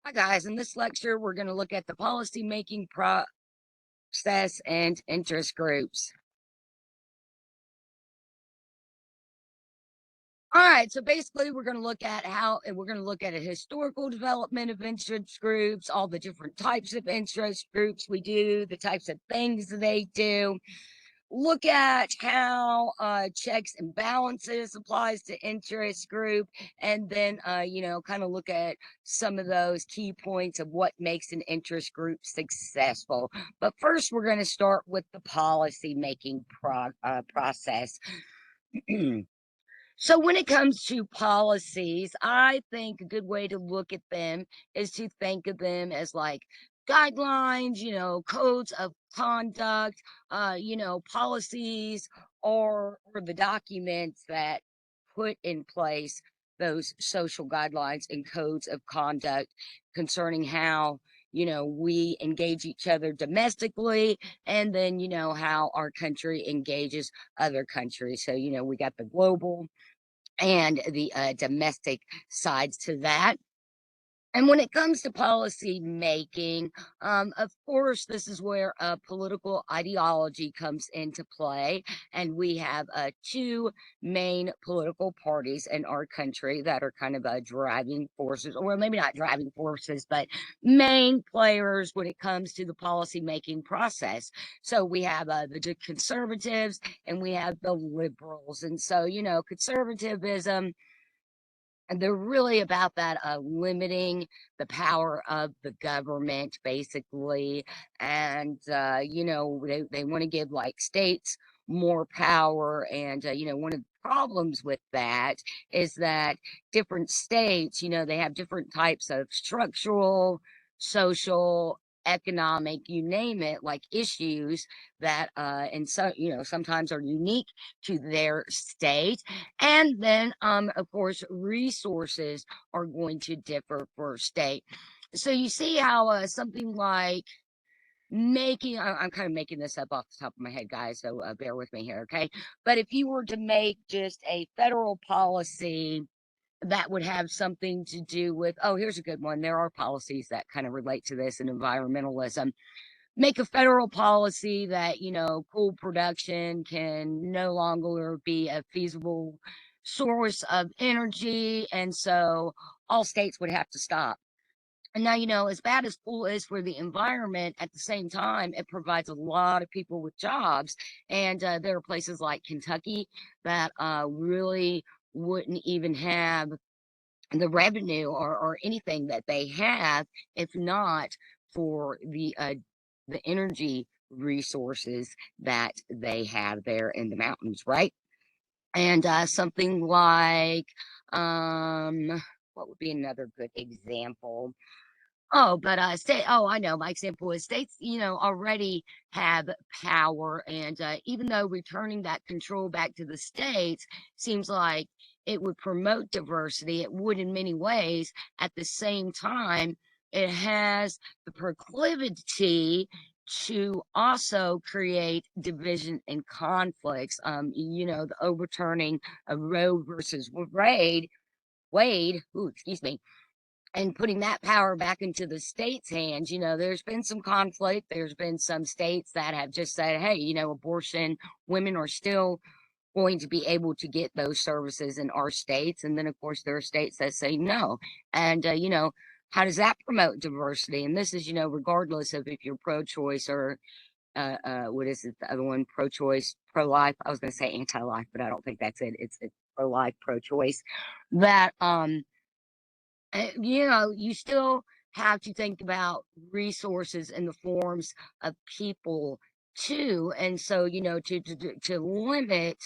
Hi guys, in this lecture we're going to look at the policy making process and interest groups. All right, so basically we're going to look at a historical development of interest groups, all the different types of interest groups we do, the types of things they do. Look at how checks and balances applies to interest group, and then kind of look at some of those key points of what makes an interest group successful. But first we're going to start with the policy making process. So when it comes to policies, I think a good way to look at them is to think of them as like guidelines, codes of conduct, policies or the documents that put in place those social guidelines and codes of conduct concerning how we engage each other domestically, and then how our country engages other countries. So we got the global and the domestic sides to that. And when it comes to policy making, of course, this is where political ideology comes into play. And we have two main political parties in our country that are kind of driving forces, or maybe not driving forces, but main players when it comes to the policy making process. So we have the conservatives and we have the liberals. And so, conservatism, and they're really about that limiting the power of the government, basically. And they want to give like states more power. And one of the problems with that is that different states, they have different types of structural, social, economic, you name it, like issues that and so sometimes are unique to their state. And then, of course, resources are going to differ per state. So you see how something like I'm kind of making this up off the top of my head, guys, so bear with me here, okay? But if you were to make just a federal policy that would have something to do with, oh, here's a good one. There are policies that kind of relate to this in environmentalism. Make a federal policy that, coal production can no longer be a feasible source of energy. And so all states would have to stop. And now, as bad as coal is for the environment, at the same time, it provides a lot of people with jobs. And there are places like Kentucky that really wouldn't even have the revenue or anything that they have if not for the energy resources that they have there in the mountains, right? And something like what would be another good example? Oh, but I know my example is states, already have power. And even though returning that control back to the states seems like it would promote diversity, it would in many ways. At the same time, it has the proclivity to also create division and conflicts. The overturning of Roe versus Wade, ooh, excuse me, and putting that power back into the states' hands. There's been some conflict. There's been some states that have just said, hey, abortion, women are still going to be able to get those services in our states. And then, of course, there are states that say no. And, how does that promote diversity? And this is, regardless of if you're pro-choice or what is it, the other one, pro-choice, pro-life. I was going to say anti-life, but I don't think that's it. It's pro-life, pro-choice. That you still have to think about resources in the forms of people too. And so, to limit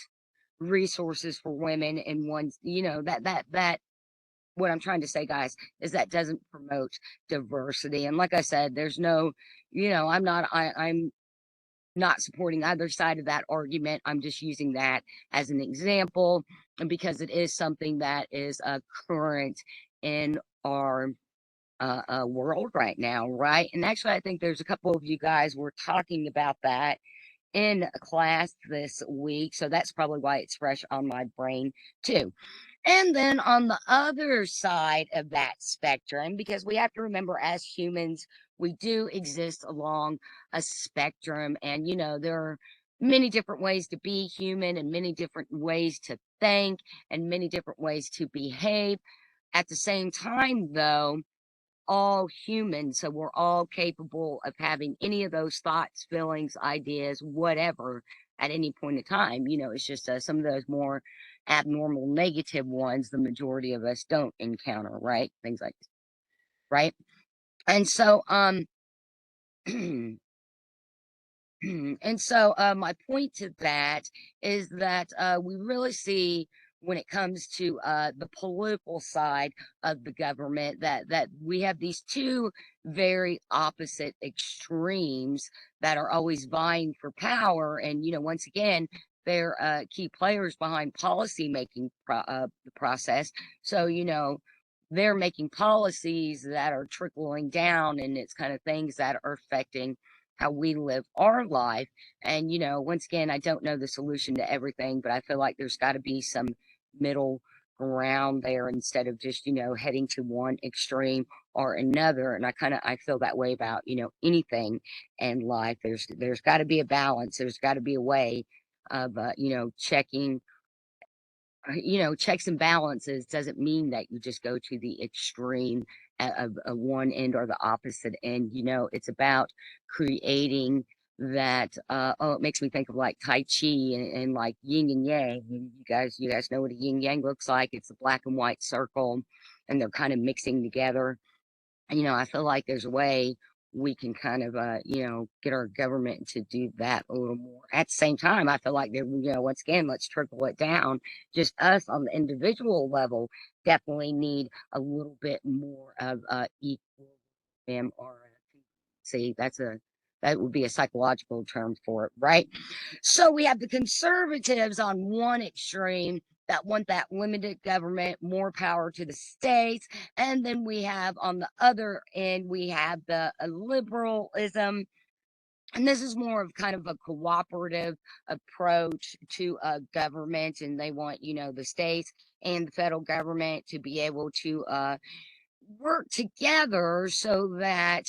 resources for women in one, that what I'm trying to say, guys, is that doesn't promote diversity. And like I said, there's no, I'm not supporting either side of that argument. I'm just using that as an example, and because it is something that is current in our world right now, right? And actually, I think there's a couple of you guys were talking about that in a class this week, so that's probably why it's fresh on my brain too. And then on the other side of that spectrum, because we have to remember as humans, we do exist along a spectrum. And, there are many different ways to be human and many different ways to think and many different ways to behave. At the same time, though, all human. So we're all capable of having any of those thoughts, feelings, ideas, whatever at any point in time. It's just some of those more abnormal, negative ones, the majority of us don't encounter, right? Things like, right? And so, and so, my point to that is that we really see when it comes to the political side of the government that we have these two very opposite extremes that are always vying for power. And once again, they're key players behind policy making the process. So they're making policies that are trickling down, and it's kind of things that are affecting how we live our life. And, once again, I don't know the solution to everything, but I feel like there's got to be some middle ground there instead of just, heading to one extreme or another. And I feel that way about, anything in life. There's got to be a balance. There's got to be a way of, checking checks and balances doesn't mean that you just go to the extreme of one end or the opposite end. It's about creating that. Oh, it makes me think of like Tai Chi and like yin and yang. You guys know what a yin yang looks like. It's a black and white circle, and they're kind of mixing together. I feel like there's a way we can kind of, get our government to do that a little more. At the same time, I feel like there, once again, let's trickle it down. Just us on the individual level definitely need a little bit more of equal or see, that would be a psychological term for it, right? So we have the conservatives on one extreme that want that limited government, more power to the states. And then we have on the other end, we have the liberalism. And this is more of kind of a cooperative approach to government. And they want, the states and the federal government to be able to work together so that,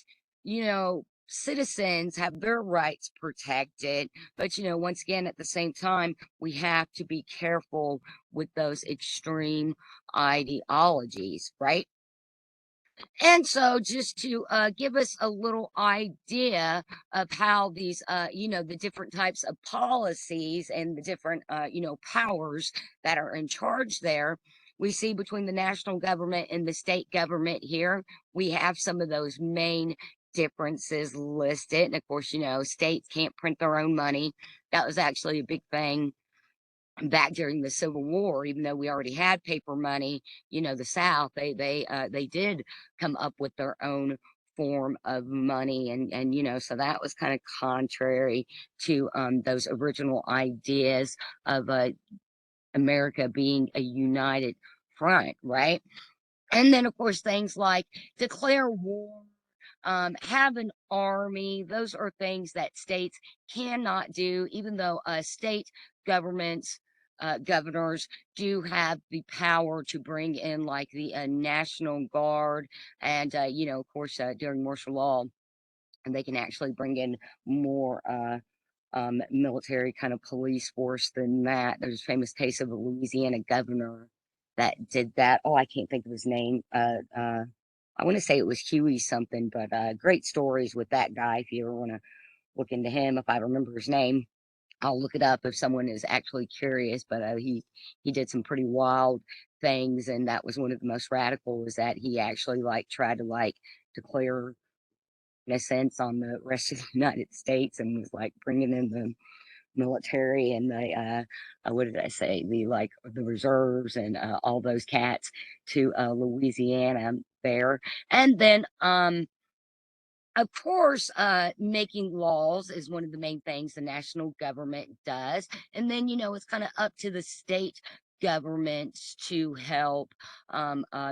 citizens have their rights protected. But, once again, at the same time, we have to be careful with those extreme ideologies, right? And so, just to give us a little idea of how these, the different types of policies and the different, powers that are in charge there, we see between the national government and the state government here, we have some of those main differences listed. And of course, states can't print their own money. That was actually a big thing back during the Civil War. Even though we already had paper money, the South, they did come up with their own form of money. And so that was kind of contrary to those original ideas of America being a united front, right? And then, of course, things like declare war, have an army. Those are things that states cannot do, even though state governments, governors do have the power to bring in like the National Guard. And, of course, during martial law, and they can actually bring in more military kind of police force than that. There's a famous case of a Louisiana governor that did that. Oh, I can't think of his name. I want to say it was Huey something, but great stories with that guy. If you ever want to look into him, if I remember his name, I'll look it up if someone is actually curious. But he did some pretty wild things, and that was one of the most radical. Was that he actually like tried to like declare in a sense on the rest of the United States and was like bringing in the military and the what did I say, the like the reserves and all those cats to Louisiana there. And then of course making laws is one of the main things the national government does. And then it's kind of up to the state governments to help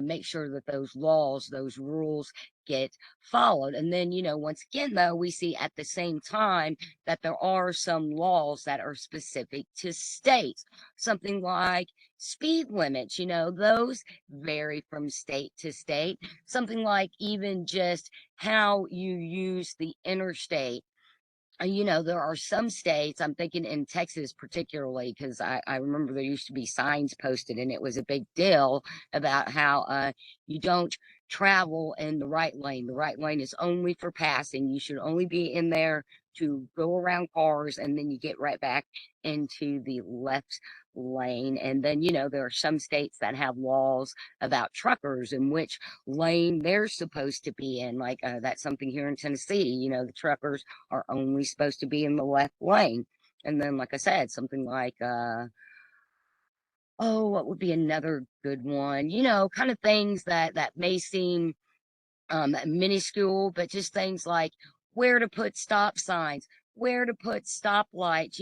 make sure that those laws, those rules get followed. And then, once again, though, we see at the same time that there are some laws that are specific to states. Something like speed limits, those vary from state to state. Something like even just how you use the interstate. There are some states, I'm thinking in Texas particularly, because I remember there used to be signs posted and it was a big deal about how you don't travel in the right lane. The right lane is only for passing. You should only be in there to go around cars, and then you get right back into the left lane. And then, there are some states that have laws about truckers and which lane they're supposed to be in. Like that's something here in Tennessee. The truckers are only supposed to be in the left lane. And then, like I said, something like, oh, what would be another good one? Kind of things that may seem minuscule, but just things like where to put stop signs, where to put stoplights,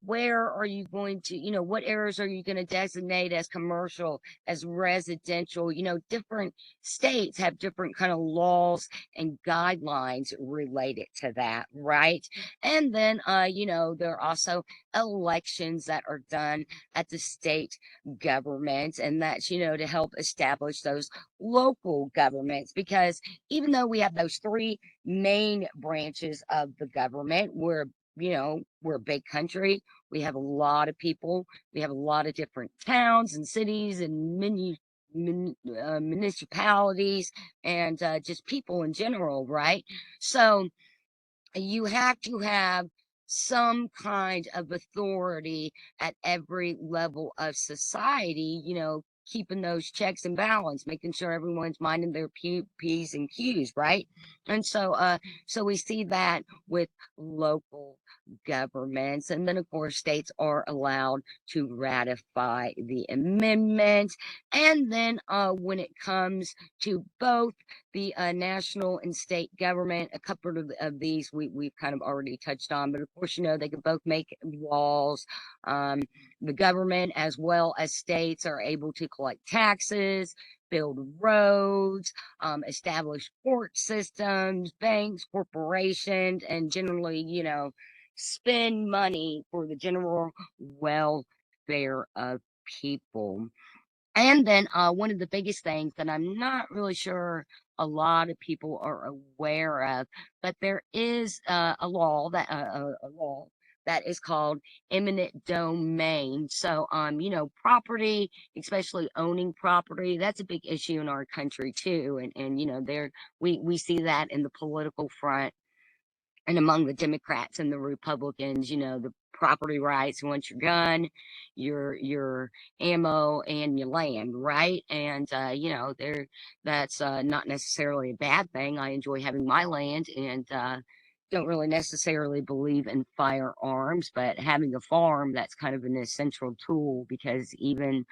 where are you going to, what areas are you going to designate as commercial, as residential? Different states have different kind of laws and guidelines related to that, right? And then, there are also elections that are done at the state government, and that's, to help establish those local governments, because even though we have those three main branches of the government, we're a big country. We have a lot of people. We have a lot of different towns and cities and municipalities, and just people in general, right? So you have to have some kind of authority at every level of society, keeping those checks and balance, making sure everyone's minding their P's and Q's, right? And so we see that with local governments. And then, of course, states are allowed to ratify the amendment. And then when it comes to both the national and state government, a couple of these we've kind of already touched on, but of course, they can both make laws. The government as well as states are able to collect taxes, build roads, establish court systems, banks, corporations, and generally, spend money for the general welfare of people. And then one of the biggest things that I'm not really sure a lot of people are aware of, but there is a law that is called eminent domain. So, property, especially owning property, that's a big issue in our country too. And there we see that in the political front and among the Democrats and the Republicans, the property rights, you want your gun, your ammo, and your land, right? And that's not necessarily a bad thing. I enjoy having my land, and don't really necessarily believe in firearms, but having a farm, that's kind of an essential tool, because even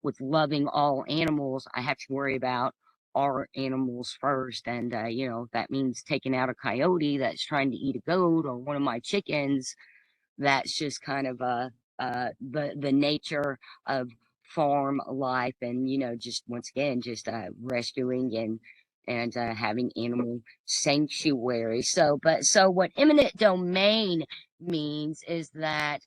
with loving all animals, I have to worry about our animals first. And, that means taking out a coyote that's trying to eat a goat, or one of my chickens. That's just kind of the nature of farm life. And, just once again, just rescuing and having animal sanctuary. So what eminent domain means is that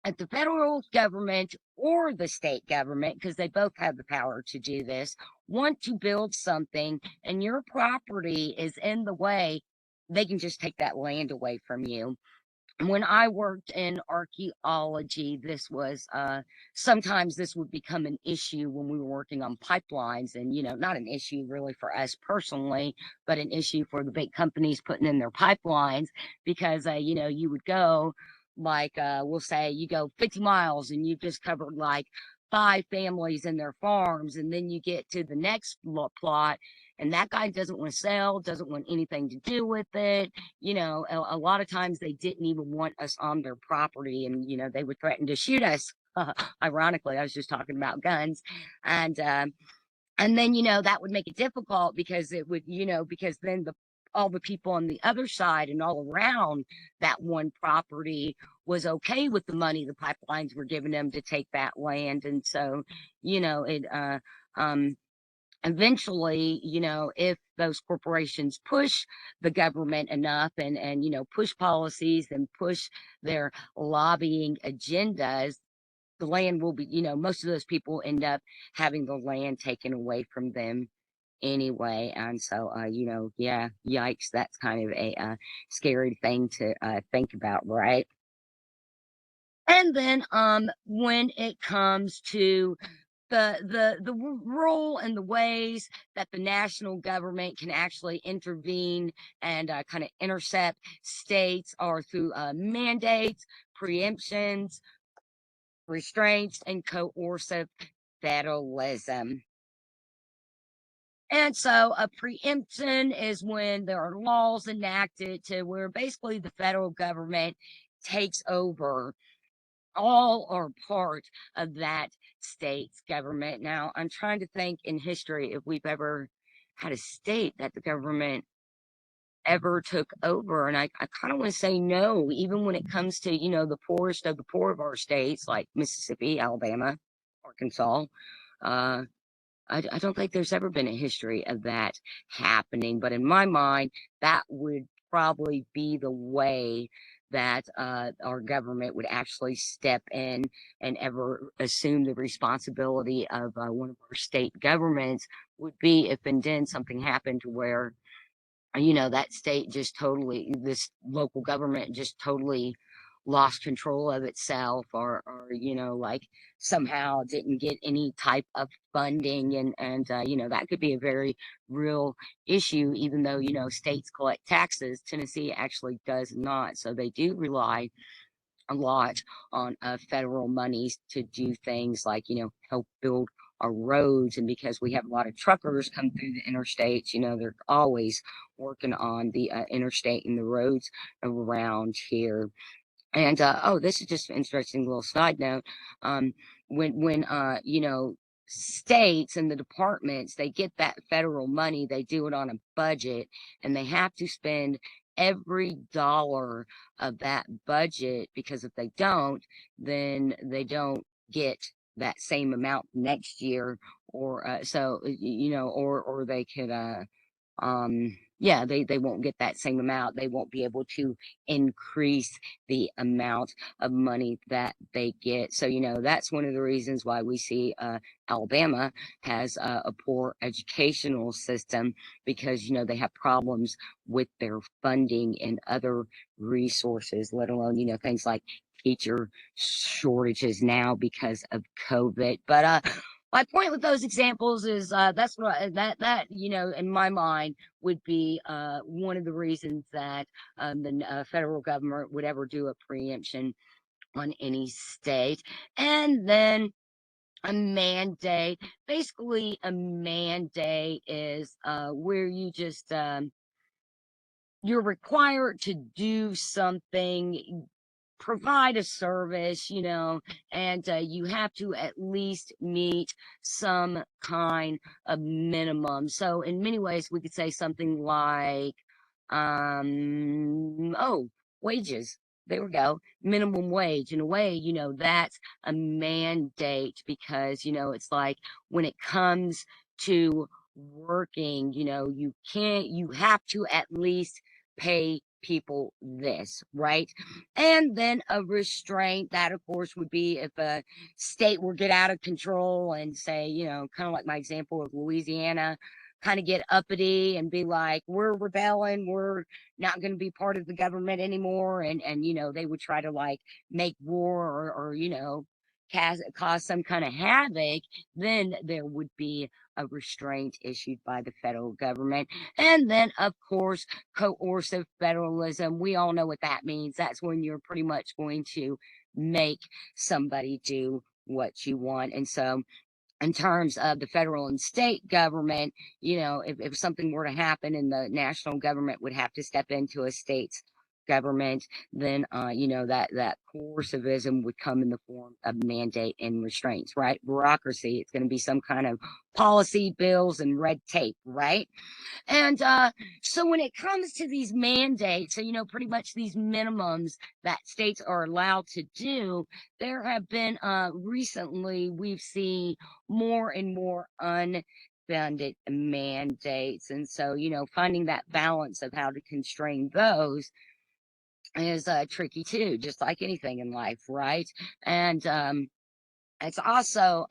at the federal government or the state government, because they both have the power to do this, want to build something and your property is in the way, they can just take that land away from you. When I worked in archaeology, this was sometimes this would become an issue when we were working on pipelines, and not an issue really for us personally, but an issue for the big companies putting in their pipelines, because you would go, like we'll say you go 50 miles and you've just covered like 5 families and their farms, and then you get to the next plot, and that guy doesn't want to sell, doesn't want anything to do with it. A lot of times they didn't even want us on their property, and they would threaten to shoot us. Ironically, I was just talking about guns. And then that would make it difficult, because it would, because then all the people on the other side and all around that one property was okay with the money the pipelines were giving them to take that land. And so, it, um, eventually, if those corporations push the government enough and, push policies and push their lobbying agendas, the land will be, most of those people end up having the land taken away from them anyway. And so, yeah, yikes, that's kind of a scary thing to think about, right? And then, when it comes to the role and the ways that the national government can actually intervene and kind of intercept states are through mandates, preemptions, restraints, and coercive federalism. And so a preemption is when there are laws enacted to where basically the federal government takes over all or part of that state's government. Now, I'm trying to think in history if we've ever had a state that the government ever took over. And I kind of want to say no, even when it comes to, the poorest of the poor of our states like Mississippi, Alabama, Arkansas. Uh, I don't think there's ever been a history of that happening, but in my mind, that would probably be the way that our government would actually step in and ever assume the responsibility of one of our state governments would be if and then something happened to where that state just totally, this local government just totally lost control of itself or like somehow didn't get any type of funding and that could be a very real issue even though states collect taxes. Tennessee actually does not, so they do rely a lot on federal monies to do things like help build our roads. And because we have a lot of truckers come through the interstates, they're always working on the interstate and the roads around here. And oh, this is just an interesting little side note. Um, when states and the departments they get that federal money, they do it on a budget, and they have to spend every dollar of that budget because if they don't, then they don't get that same amount next year, or or they could yeah, they won't get that same amount. They won't be able to increase the amount of money that they get. So that's one of the reasons why we see Alabama has a poor educational system, because they have problems with their funding and other resources, let alone things like teacher shortages now because of COVID. But my point with those examples is that's what that in my mind would be one of the reasons that the federal government would ever do a preemption on any state. And then a mandate, basically a mandate is where you just you're required to do something, provide a service, and you have to at least meet some kind of minimum. So in many ways, we could say something like, oh, wages. There we go. Minimum wage. In a way, that's a mandate because, it's like when it comes to working, you have to at least pay people this, right? And then a restraint, that of course would be if a state were get out of control and say, kind of like my example of Louisiana, kind of get uppity and be like, we're rebelling, we're not going to be part of the government anymore. And they would try to like make war or cause some kind of havoc, then there would be a restraint issued by the federal government. And then, of course, coercive federalism. We all know what that means. That's when you're pretty much going to make somebody do what you want. And so, in terms of the federal and state government, if something were to happen and the national government would have to step into a state's government, then that coercivism would come in the form of mandate and restraints, right? Bureaucracy, it's going to be some kind of policy, bills, and red tape, right? And so when it comes to these mandates, so pretty much these minimums that states are allowed to do, there have been recently we've seen more and more unfunded mandates. And so, finding that balance of how to constrain those is tricky too, just like anything in life, right? And it's also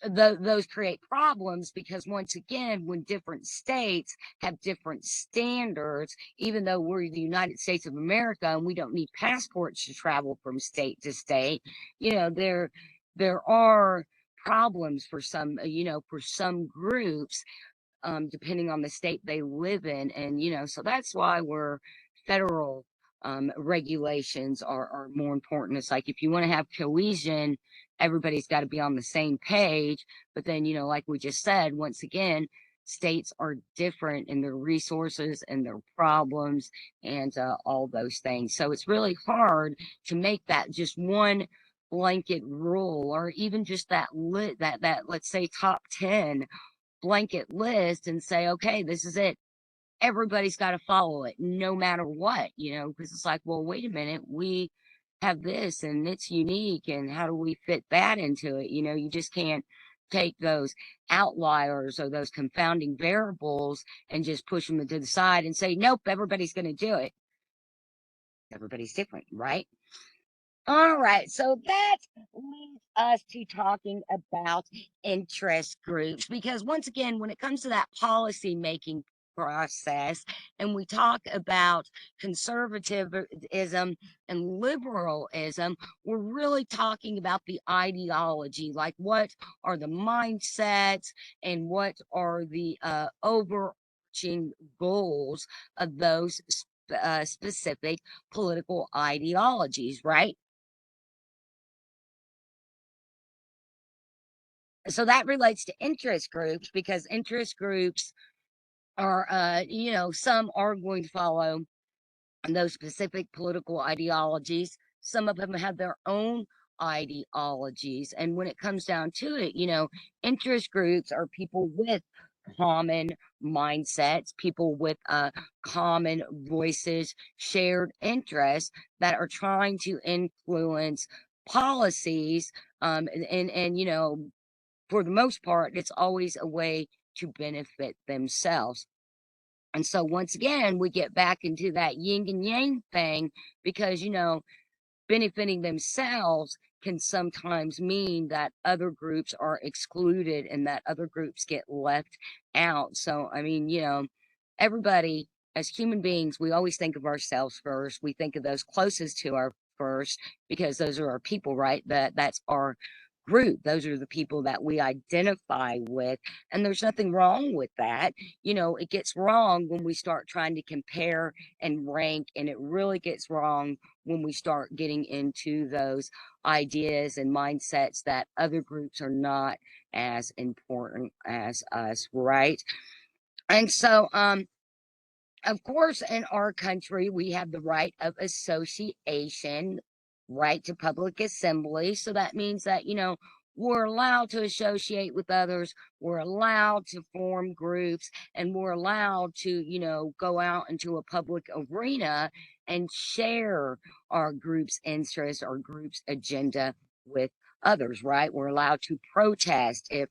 those create problems because once again, when different states have different standards, even though we're the United States of America and we don't need passports to travel from state to state, there are problems for some, for some groups, depending on the state they live in. And, so that's why we're federal regulations are more important. It's like if you want to have cohesion, everybody's got to be on the same page. But then, like we just said, once again, states are different in their resources and their problems and all those things. So it's really hard to make that just one blanket rule or even just that let's say top 10 blanket list and say, okay, this is it. Everybody's got to follow it no matter what, because it's like, well, wait a minute, we have this and it's unique. And how do we fit that into it? You just can't take those outliers or those confounding variables and just push them to the side and say, nope, everybody's going to do it. Everybody's different, right? All right, so that leads us to talking about interest groups because once again, when it comes to that policy making process, and we talk about conservatism and liberalism, we're really talking about the ideology, like what are the mindsets and what are the overarching goals of those specific political ideologies, right? So that relates to interest groups because interest groups are some are going to follow those specific political ideologies. Some of them have their own ideologies, and when it comes down to it, interest groups are people with common mindsets, people with common voices, shared interests that are trying to influence policies, and for the most part, it's always a way to benefit themselves. And so once again, we get back into that yin and yang thing because, benefiting themselves can sometimes mean that other groups are excluded and that other groups get left out. So, I mean, everybody, as human beings, we always think of ourselves first. We think of those closest to our first because those are our people, right? That's our group. Those are the people that we identify with. And there's nothing wrong with that. It gets wrong when we start trying to compare and rank, and it really gets wrong when we start getting into those ideas and mindsets that other groups are not as important as us, right? And so, of course, in our country, we have the right of association, right to public assembly. So that means that, we're allowed to associate with others, we're allowed to form groups, and we're allowed to, go out into a public arena and share our group's interests, our group's agenda with others, right? We're allowed to protest if,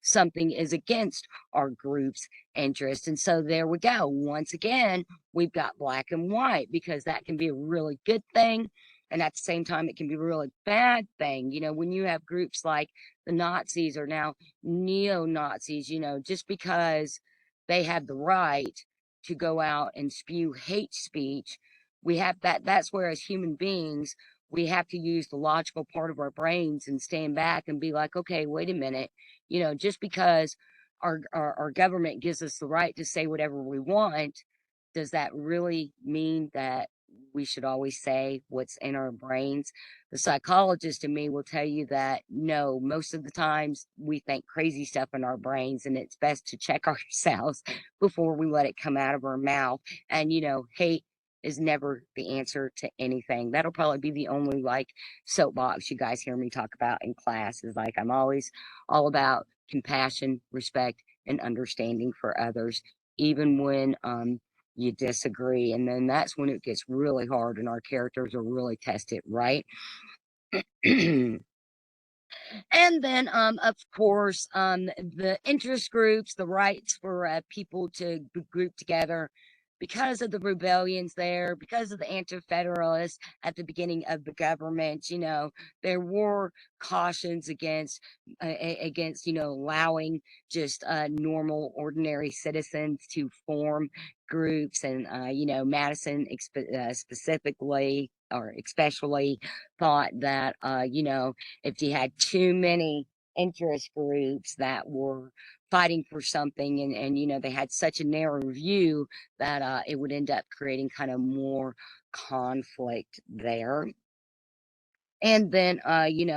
something is against our group's interest. And so there we go. Once again, we've got black and white because that can be a really good thing. And at the same time, it can be a really bad thing. When you have groups like the Nazis or now neo-Nazis, just because they have the right to go out and spew hate speech, we have that's where as human beings, we have to use the logical part of our brains and stand back and be like, okay, wait a minute, just because our government gives us the right to say whatever we want, does that really mean that we should always say what's in our brains. The psychologist in me will tell you that no, most of the times we think crazy stuff in our brains, and it's best to check ourselves before we let it come out of our mouth. And, hate is never the answer to anything. That'll probably be the only like soapbox you guys hear me talk about in class is like, I'm always all about compassion, respect, and understanding for others, even when, you disagree. And then that's when it gets really hard and our characters are really tested, right? And then, of course, the interest groups, the rights for people to group together because of the rebellions there, because of the anti-federalists at the beginning of the government. There were cautions against allowing just normal, ordinary citizens to form groups, and Madison specifically or especially thought that if you had too many interest groups that were fighting for something, and they had such a narrow view that it would end up creating kind of more conflict there. And then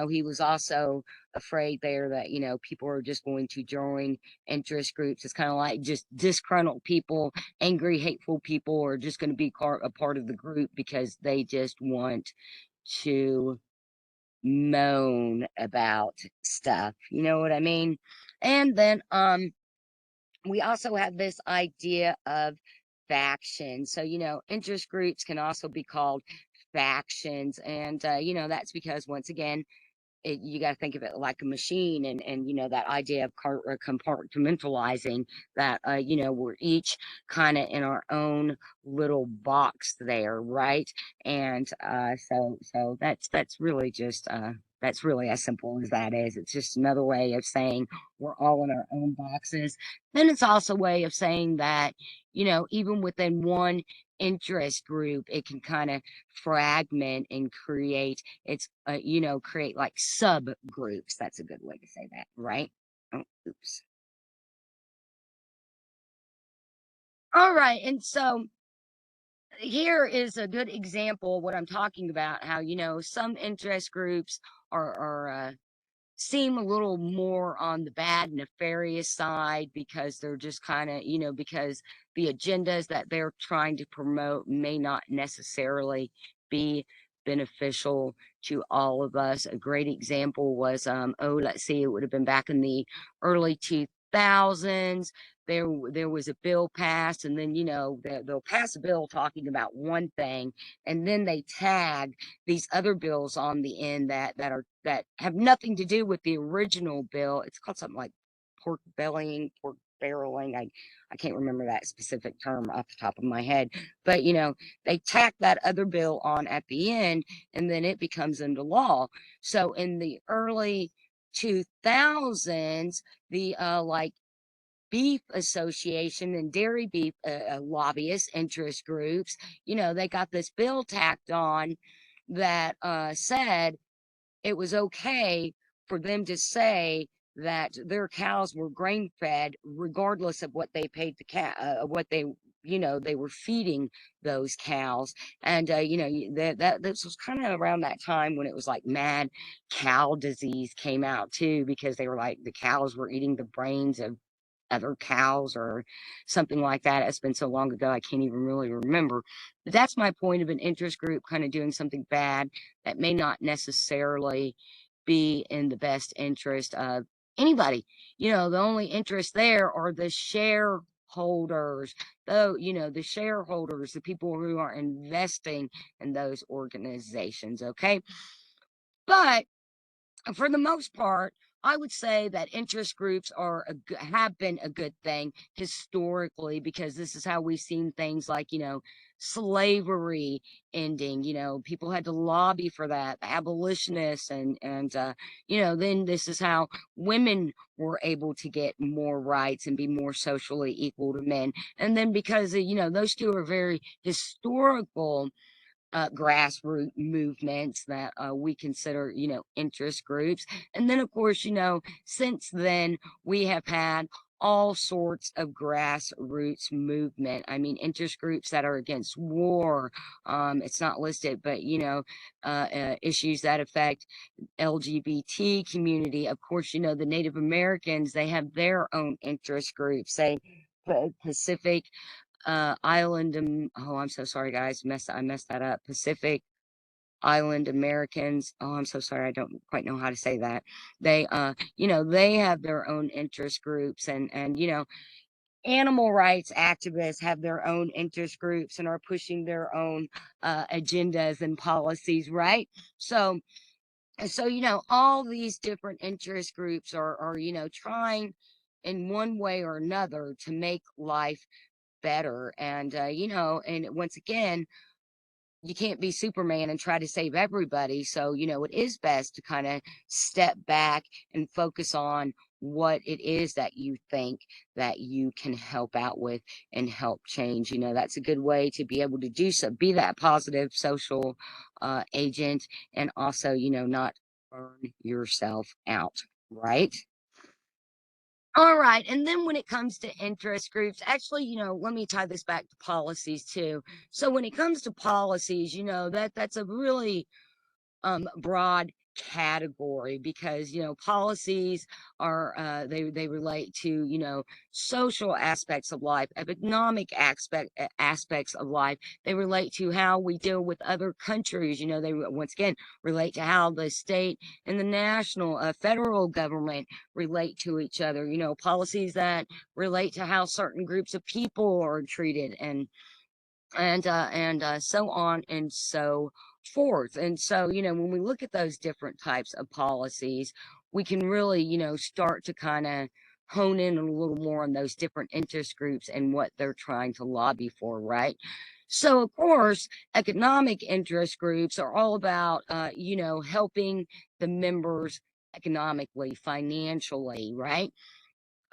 he was also afraid there that people are just going to join interest groups. It's kind of like just disgruntled people, angry, hateful people are just going to be a part of the group because they just want to moan about stuff. You know what I mean? And then we also have this idea of factions. So, interest groups can also be called factions. And that's because once again, you got to think of it like a machine, and that idea of compartmentalizing that we're each kind of in our own little box there, right? And so that's really just that's really as simple as that is. It's just another way of saying we're all in our own boxes. Then it's also a way of saying that even within one interest group, it can kind of fragment and create like subgroups. That's a good way to say that, right? Oh, oops. All right. And so here is a good example of what I'm talking about, how, some interest groups are seem a little more on the bad, nefarious side because they're just kind of, because the agendas that they're trying to promote may not necessarily be beneficial to all of us. A great example was, let's see, it would have been back in the early 2000s. There was a bill passed, and then they'll pass a bill talking about one thing, and then they tag these other bills on the end that have nothing to do with the original bill. It's called something like pork bellying, pork barreling. I can't remember that specific term off the top of my head, but they tack that other bill on at the end, and then it becomes into law. So in the early 2000s, the like beef association and dairy beef lobbyist interest groups, they got this bill tacked on that said it was okay for them to say that their cows were grain fed regardless of what they paid the what they were feeding those cows. And that this was kind of around that time when it was like mad cow disease came out too, because they were like the cows were eating the brains of other cows or something like that. It's been so long ago, I can't even really remember. But that's my point of an interest group kind of doing something bad that may not necessarily be in the best interest of anybody. The only interest there are the shareholders, though, the shareholders, the people who are investing in those organizations. Okay. But for the most part, I would say that interest groups have been a good thing historically, because this is how we've seen things like, slavery ending. People had to lobby for that, the abolitionists, and then this is how women were able to get more rights and be more socially equal to men. And then because those two are very historical grassroots movements that we consider, interest groups. And then, of course, since then we have had all sorts of grassroots movement. I mean, interest groups that are against war. It's not listed, but issues that affect LGBT community. Of course, the Native Americans, they have their own interest groups. Say Pacific Island. Oh, I'm so sorry, guys. I messed that up. Pacific Island Americans. Oh, I'm so sorry. I don't quite know how to say that. They have their own interest groups, and animal rights activists have their own interest groups and are pushing their own agendas and policies, right? So all these different interest groups are trying in one way or another to make life better. And once again, you can't be Superman and try to save everybody. So it is best to kind of step back and focus on what it is that you think that you can help out with and help change. That's a good way to be able to do so, be that positive social agent, and also not burn yourself out, right? All right. And then when it comes to interest groups, actually let me tie this back to policies too. So when it comes to policies that's a really broad category, because policies are they relate to social aspects of life, economic aspects of life. They relate to how we deal with other countries. They once again relate to how the state and the national federal government relate to each other. Policies that relate to how certain groups of people are treated, and so on and so forth. And so when we look at those different types of policies, we can really start to kind of hone in a little more on those different interest groups and what they're trying to lobby for, right? So of course, economic interest groups are all about helping the members economically, financially, right?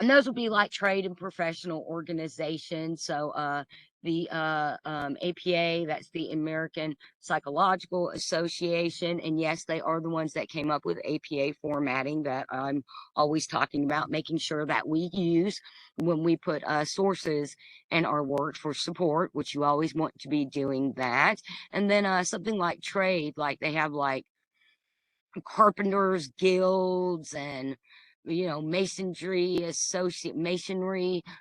And those would be like trade and professional organizations. So the APA, that's the American Psychological Association. And yes, they are the ones that came up with APA formatting that I'm always talking about, making sure that we use when we put sources in our work for support, which you always want to be doing that. And then something like trade, like they have like carpenters guilds and masonry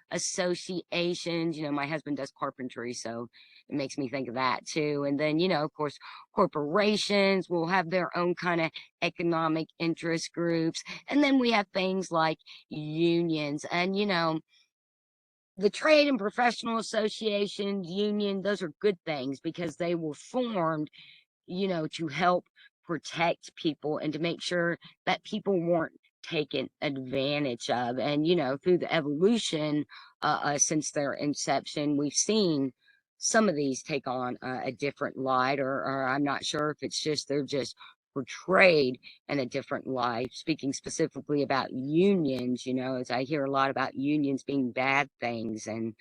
associations. My husband does carpentry, so it makes me think of that too. And then of course, corporations will have their own kind of economic interest groups. And then we have things like unions, and the trade and professional associations, union, those are good things because they were formed to help protect people and to make sure that people weren't taken advantage of. And through the evolution since their inception, we've seen some of these take on a different light, or I'm not sure if it's just they're just portrayed in a different light. Speaking specifically about unions as I hear a lot about unions being bad things, and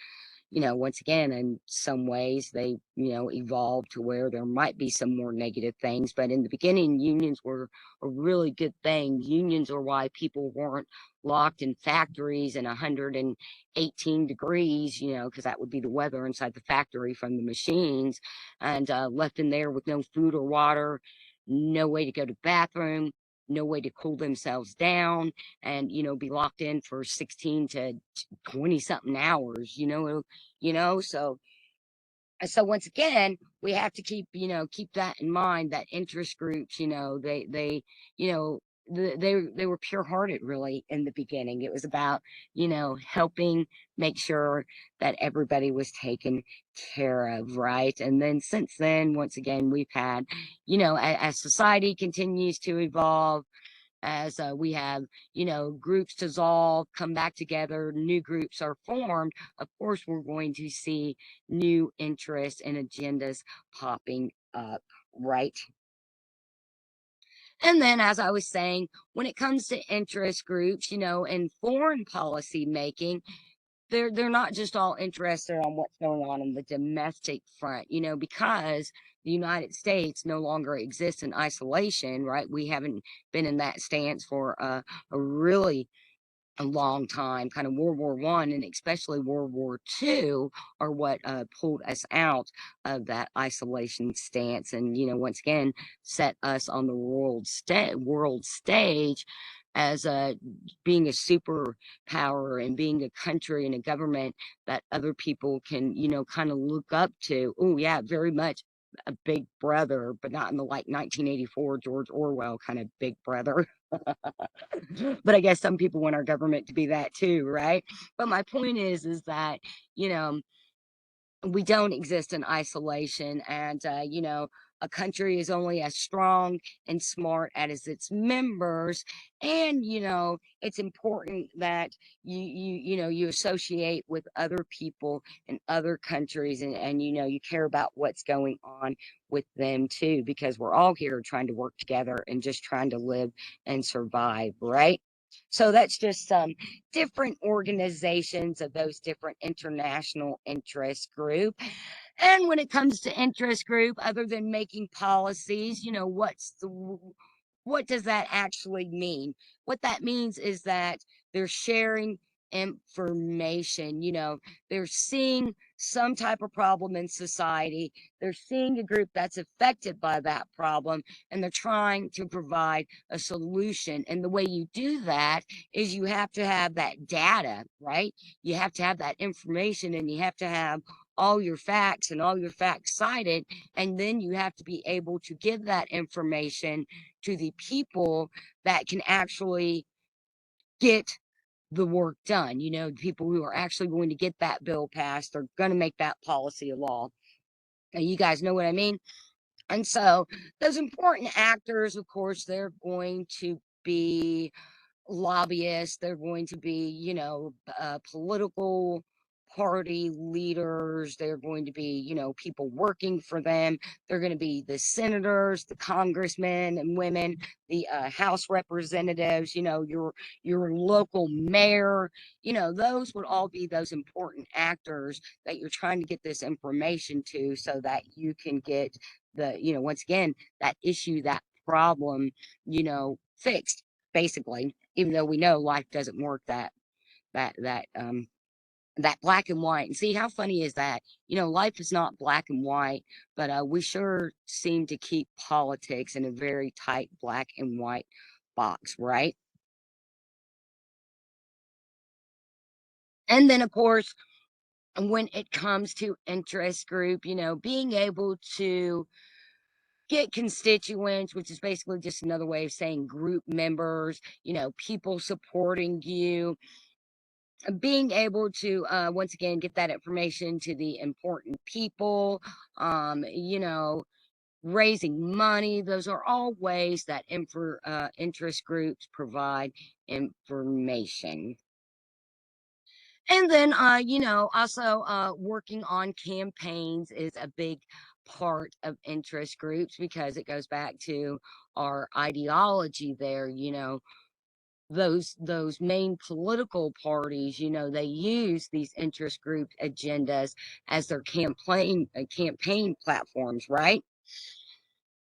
once again, in some ways, they evolved to where there might be some more negative things. But in the beginning, unions were a really good thing. Unions are why people weren't locked in factories in 118 degrees because that would be the weather inside the factory from the machines, and left in there with no food or water, no way to go to the bathroom, no way to cool themselves down, and be locked in for 16 to 20 something hours. So once again, we have to keep that in mind, that interest groups you know they were pure hearted really in the beginning. It was about helping make sure that everybody was taken care of, right? And then since then, once again, we've had as society continues to evolve, as we have groups dissolve, come back together, new groups are formed, of course, we're going to see new interests and agendas popping up, right? And then, as I was saying, when it comes to interest groups and foreign policy making, they're not just all interested on what's going on the domestic front because the United States no longer exists in isolation, right? We haven't been in that stance for a really a long time. Kind of World War I and especially World War II are what pulled us out of that isolation stance, and once again set us on the world stage as being a superpower and being a country and a government that other people can kind of look up to. Oh yeah, very much a big brother, but not in the like 1984 George Orwell kind of big brother. But I guess some people want our government to be that too, right? But my point is that, you know, we don't exist in isolation, and a country is only as strong and smart as its members. And it's important that you associate with other people in other countries, and you care about what's going on with them too, because we're all here trying to work together and just trying to live and survive, right? So that's just some different organizations of those different international interest group. And when it comes to interest group, other than making policies, what does that actually mean? What that means is that they're sharing information. They're seeing some type of problem in society. They're seeing a group that's affected by that problem, and they're trying to provide a solution. And the way you do that is you have to have that data, right? You have to have that information, and you have to have all your facts and all your facts cited. And then you have to be able to give that information to the people that can actually get the work done. People who are actually going to get that bill passed, they're going to make that policy a law. Now, you guys know what I mean? And so those important actors, of course, they're going to be lobbyists. They're going to be, political party leaders. They're going to be, people working for them. They're going to be the senators, the congressmen and women, the House representatives, your local mayor. Those would all be those important actors that you're trying to get this information to, so that you can get once again, that issue, that problem, fixed, basically, even though we know life doesn't work that that um that black and white. And see, how funny is that? Life is not black and white, but we sure seem to keep politics in a very tight black and white box, right? And then, of course, when it comes to interest group, being able to get constituents, which is basically just another way of saying group members, people supporting you, being able to once again get that information to the important people, raising money. Those are all ways that interest groups provide information. And then also working on campaigns is a big part of interest groups, because it goes back to our ideology there. Those main political parties, they use these interest group agendas as their campaign platforms, right?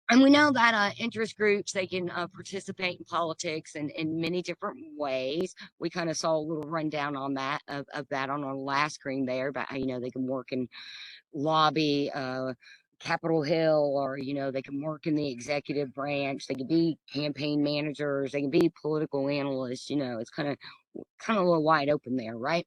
And we know that interest groups, they can participate in politics in many different ways. We kind of saw a little rundown on that of that on our last screen there, about how they can work in lobby, Capitol Hill, or they can work in the executive branch. They can be campaign managers. They can be political analysts. It's kind of a little wide open there, right?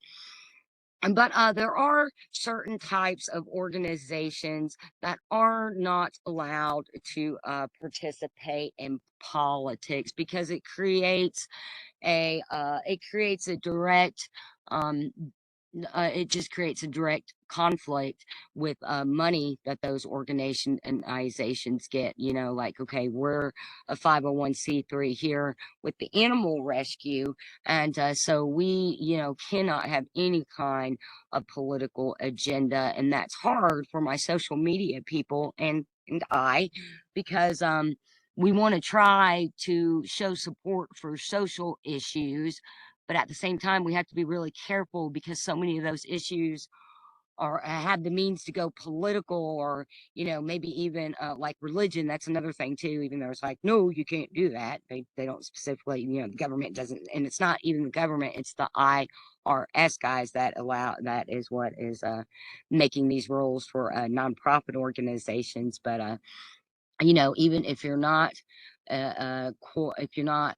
But there are certain types of organizations that are not allowed to participate in politics, because it creates a direct um, it just creates a direct conflict with money that those organizations get. Like, okay, we're a 501(c)(3 here with the animal rescue, and so we, cannot have any kind of political agenda. And that's hard for my social media people and I, because we want to try to show support for social issues, but at the same time, we have to be really careful, because so many of those issues or have the means to go political, or maybe even like religion. That's another thing too, even though it's like, no, you can't do that. They don't specifically, the government doesn't, and it's not even the government, it's the IRS guys that allow, that is what is making these rules for nonprofit organizations. But even if you're not if you're not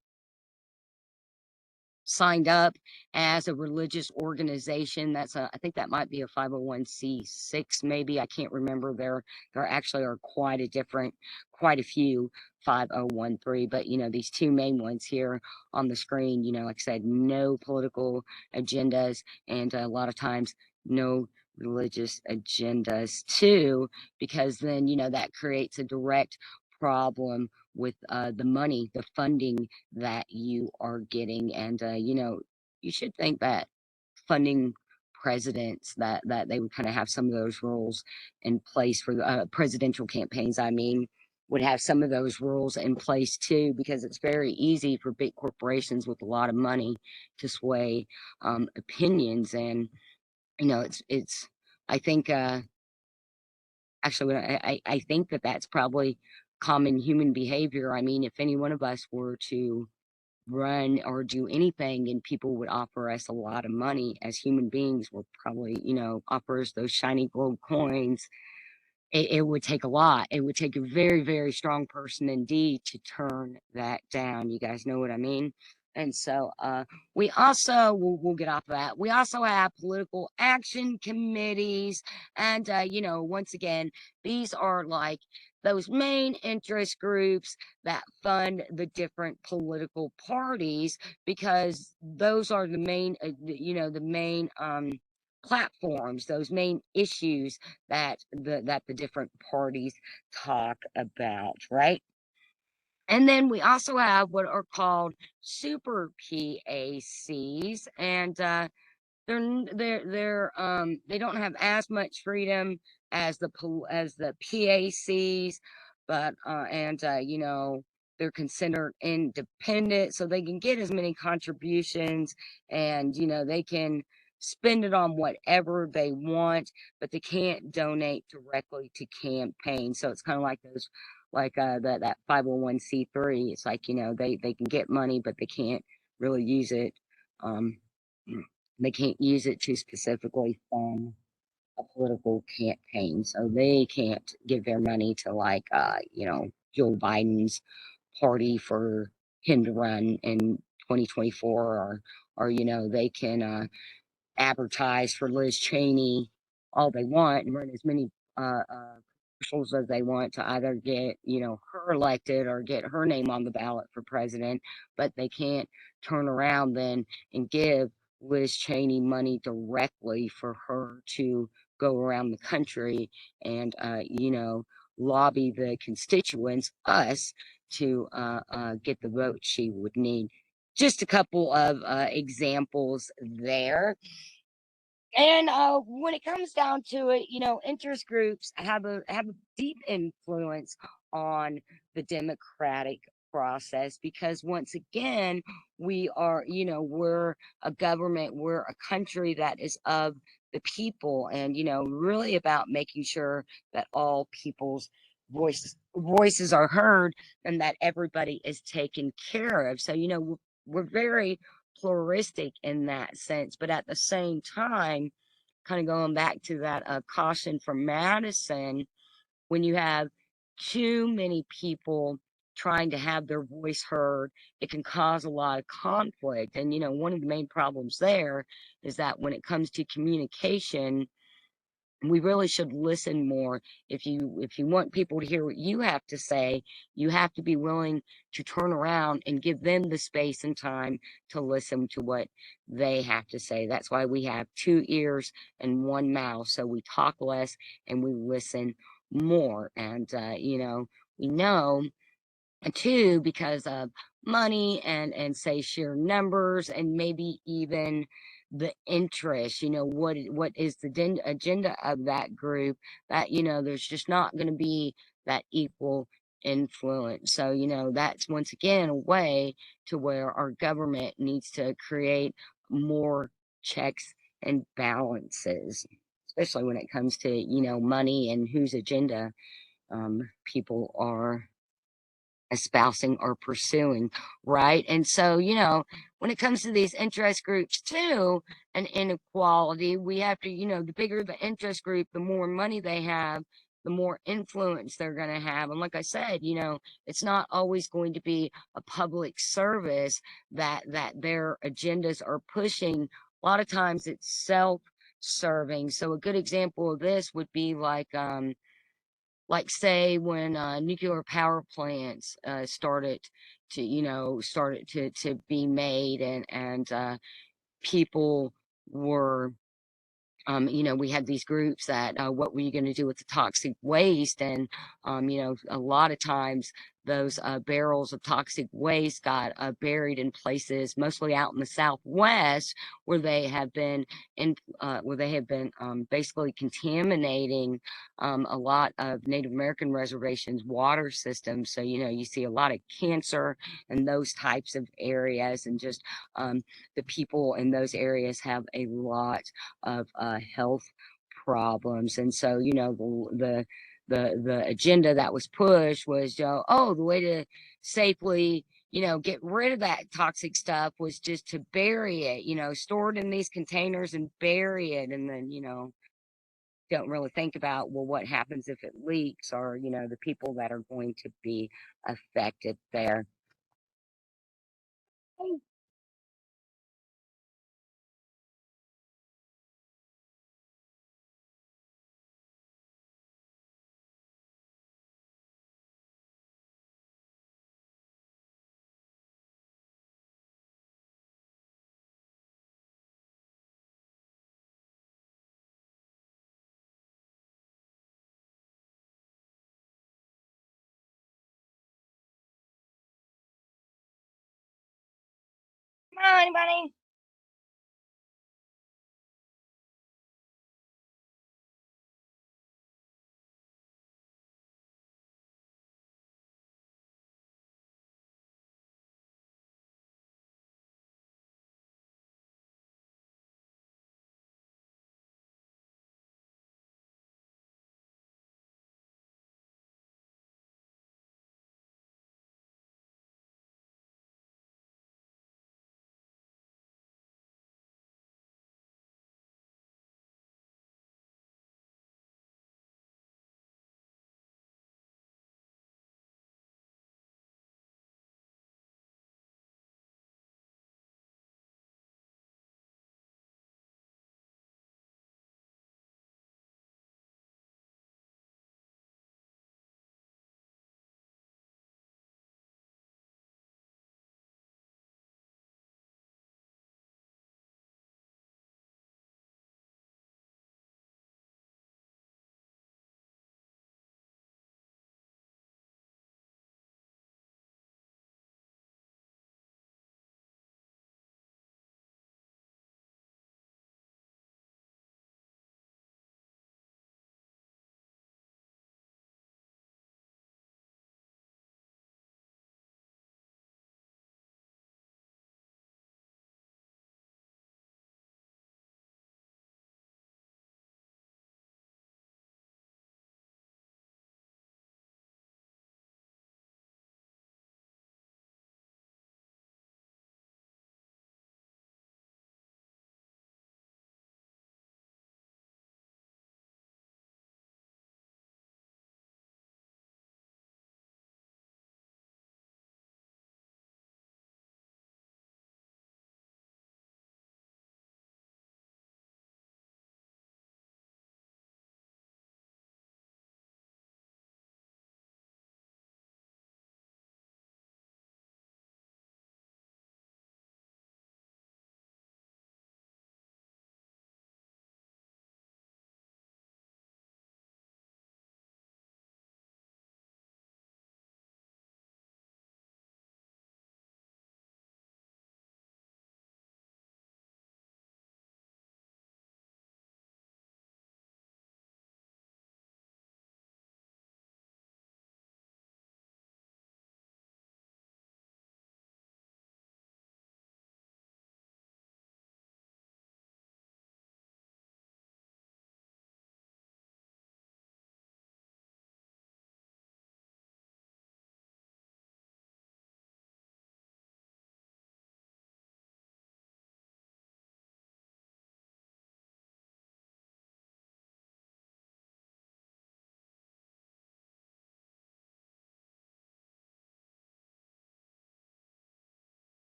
signed up as a religious organization, I think that might be a 501c6, maybe. I can't remember. There actually are quite a few 5013, but these two main ones here on the screen, like I said, no political agendas, and a lot of times no religious agendas too, because then that creates a direct problem with the money, the funding that you are getting. And you should think that funding presidents, that they would kind of have some of those rules in place for the presidential campaigns, I mean, would have some of those rules in place too, because it's very easy for big corporations with a lot of money to sway opinions. And it's I think actually, I think that that's probably common human behavior. I mean, if any one of us were to run or do anything and people would offer us a lot of money, as human beings will probably, offer us those shiny gold coins, it would take a lot. It would take a very, very strong person indeed to turn that down. You guys know what I mean? And so we also, we'll get off of that. We also have political action committees. And, once again, these are like those main interest groups that fund the different political parties, because those are the main, the main platforms, those main issues that the different parties talk about, right? And then we also have what are called super PACs, and they don't have as much freedom as the PACs, but they're considered independent, so they can get as many contributions, and they can spend it on whatever they want, but they can't donate directly to campaigns. So it's kind of like those, like that 501c3. It's like, they can get money, but they can't really use it. um they can't use it to specifically fund a political campaign. So they can't give their money to, like, Joe Biden's party for him to run in 2024, or they can advertise for Liz Cheney all they want and run as many commercials as they want to either get, her elected or get her name on the ballot for president, but they can't turn around then and give Liz Cheney money directly for her to go around the country and, lobby the constituents, us, to get the vote she would need. Just a couple of examples there. And when it comes down to it, interest groups have a deep influence on the democratic process, because once again, we're a government, we're a country that is of the people, and really about making sure that all people's voices are heard, and that everybody is taken care of. So we're very pluralistic in that sense, but at the same time, kind of going back to that caution from Madison, when you have too many people trying to have their voice heard, it can cause a lot of conflict. And one of the main problems there is that when it comes to communication, we really should listen more. If you want people to hear what you have to say, you have to be willing to turn around and give them the space and time to listen to what they have to say. That's why we have two ears and one mouth, so we talk less and we listen more. And we know too, because of money and say sheer numbers, and maybe even the interest, what is the agenda of that group, that there's just not going to be that equal influence. So that's once again a way to where our government needs to create more checks and balances. especially when it comes to, money and whose agenda people are espousing or pursuing, right? And so, when it comes to these interest groups too, and inequality, we have to, the bigger the interest group, the more money they have, the more influence they're going to have. And like I said, it's not always going to be a public service that their agendas are pushing. A lot of times it's self-serving. So a good example of this would be like say when nuclear power plants started to be made, and people were we had these groups that, what were you going to do with the toxic waste? And, a lot of times those barrels of toxic waste got buried in places, mostly out in the Southwest, where they have been basically contaminating a lot of Native American reservations' water systems. So, you see a lot of cancer in those types of areas, and just the people in those areas have a lot of health problems. And so, the agenda that was pushed was, oh, the way to safely, get rid of that toxic stuff was just to bury it, store it in these containers and bury it. And then, don't really think about, well, what happens if it leaks, or, the people that are going to be affected there. Come on, anybody?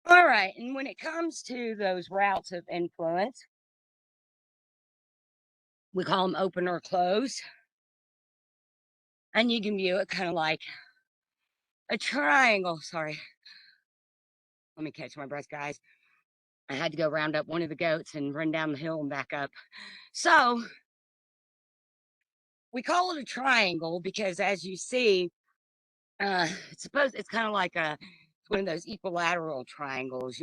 All right. And when it comes to those routes of influence, we call them open or closed. And you can view it kind of like a triangle. Sorry. Let me catch my breath, guys. I had to go round up one of the goats and run down the hill and back up. So we call it a triangle because, as you see, it's kind of like one of those equilateral triangles,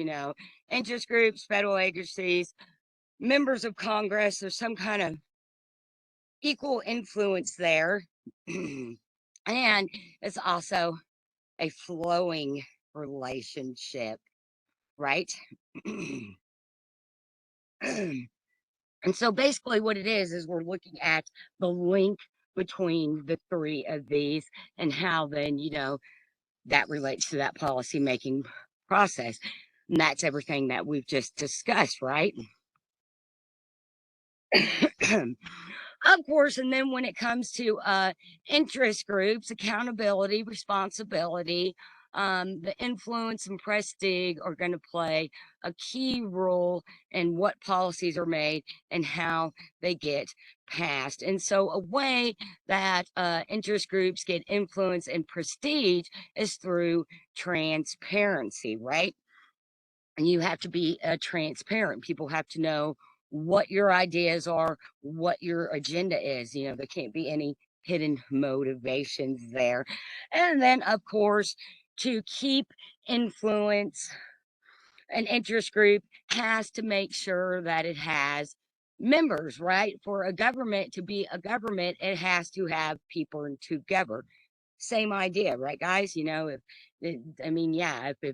interest groups, federal agencies, members of Congress. There's some kind of equal influence there. And it's also a flowing relationship, right? And so basically what it is we're looking at the link between the three of these and how then, that relates to that policy making process. And that's everything that we've just discussed, right? Of course, and then when it comes to interest groups, accountability, responsibility, the influence and prestige are going to play a key role in what policies are made and how they get passed. And so a way that interest groups get influence and prestige is through transparency, right? And you have to be transparent. People have to know what your ideas are, what your agenda is. There can't be any hidden motivations there. And then, of course, to keep influence, an interest group has to make sure that it has members, right? For a government to be a government, it has to have people to govern. Same idea, right, guys? If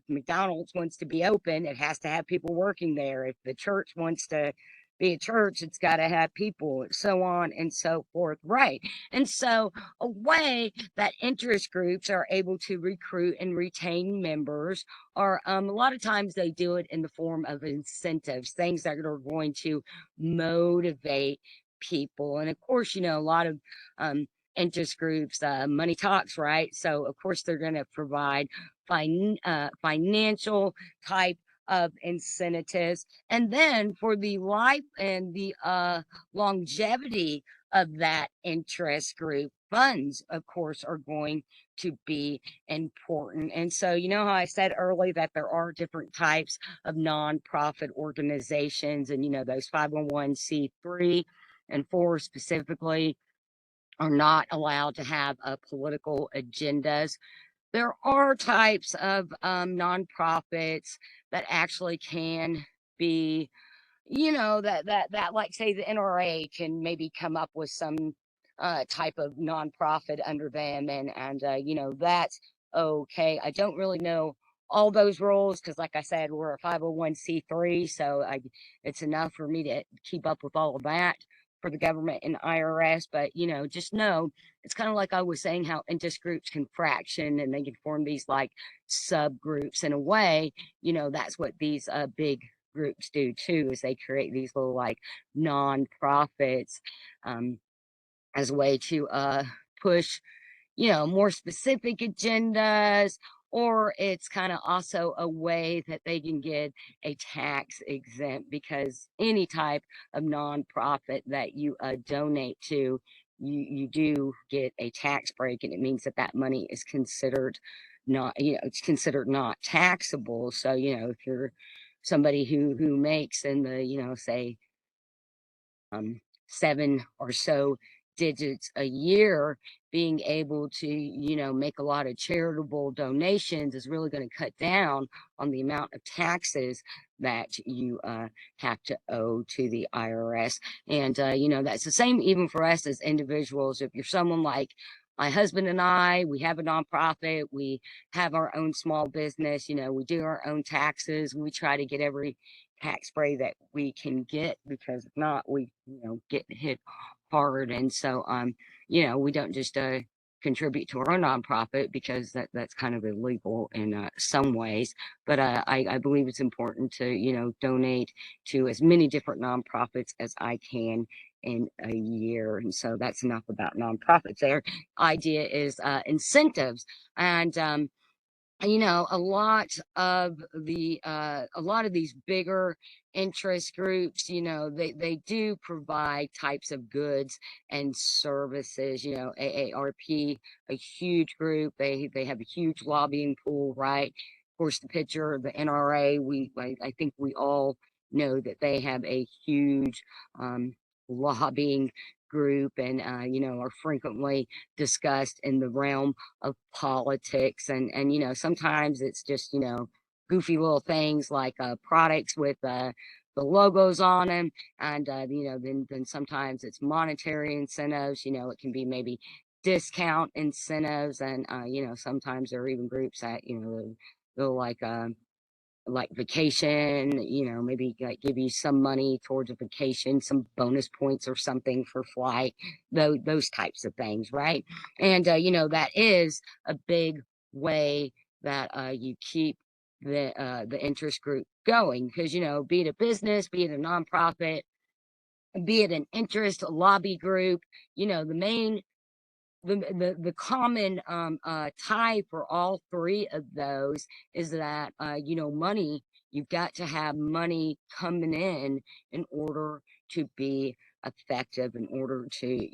McDonald's wants to be open, it has to have people working there. If the church wants to be a church, it's got to have people, so on and so forth, right? And so, a way that interest groups are able to recruit and retain members are a lot of times they do it in the form of incentives, things that are going to motivate people. And of course, a lot of interest groups, money talks, right? So of course they're going to provide financial type of incentives. And then for the life and the longevity of that interest group, funds, of course, are going to be important. And so, how I said earlier that there are different types of nonprofit organizations, and those 501c3 and 4 specifically are not allowed to have political agendas. There are types of nonprofits that actually can be, that like say the NRA can maybe come up with some type of nonprofit under them, and that's okay. I don't really know all those rules because, like I said, we're a 501c3, so it's enough for me to keep up with all of that for the government and IRS. But just know it's kind of like I was saying how interest groups can fraction and they can form these like subgroups in a way. That's what these big groups do too, is they create these little like nonprofits as a way to push more specific agendas, or it's kind of also a way that they can get a tax exempt, because any type of nonprofit that you donate to, you do get a tax break, and it means that that money is considered not, it's considered not taxable. So, if you're somebody who makes in the, say 7 or so digits a year, being able to, make a lot of charitable donations is really going to cut down on the amount of taxes that you have to owe to the IRS. And, that's the same even for us as individuals. If you're someone like my husband and I, we have a nonprofit, we have our own small business, we do our own taxes, we try to get every tax break that we can get, because if not, we get hit hard. And so we don't just contribute to our nonprofit, because that's kind of illegal in some ways. But I believe it's important to donate to as many different nonprofits as I can in a year. And so that's enough about nonprofits there. Idea is incentives. And a lot of these bigger interest groups, they do provide types of goods and services. AARP, a huge group, they have a huge lobbying pool, right? Of course, the picture of the NRA, I think we all know that they have a huge lobbying group, and are frequently discussed in the realm of politics. And sometimes it's just goofy little things like products with the logos on them. And then sometimes it's monetary incentives. It can be maybe discount incentives. And sometimes there are even groups that they'll like vacation, maybe like give you some money towards a vacation, some bonus points or something for flight, those types of things, right? And that is a big way that you keep the interest group going, because be it a business, be it a nonprofit, be it an interest lobby group, the main the common tie for all three of those is that money, you've got to have money coming in order to be effective, in order to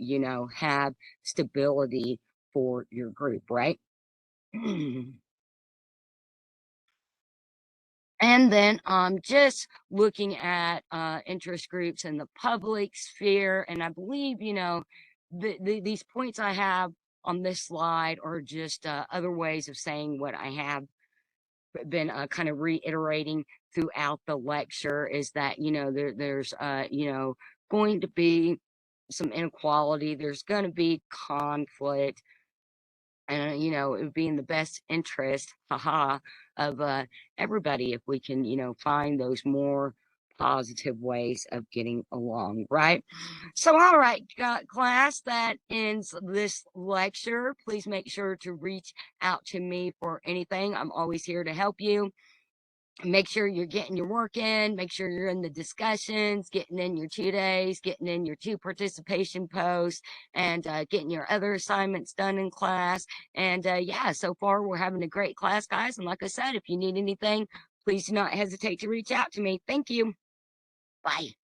have stability for your group, right? And then just looking at interest groups in the public sphere, and I believe these points I have on this slide are just other ways of saying what I have been kind of reiterating throughout the lecture, is that there's going to be some inequality, there's going to be conflict, and it would be in the best interest, haha, of everybody if we can find those more positive ways of getting along, right? So all right, class, that ends this lecture. Please make sure to reach out to me for anything. I'm always here to help you. Make sure you're getting your work in, make sure you're in the discussions, getting in your 2 days, getting in your 2 participation posts, and getting your other assignments done in class. And yeah, so far we're having a great class, guys. And like I said, if you need anything, please do not hesitate to reach out to me. Thank you. Bye.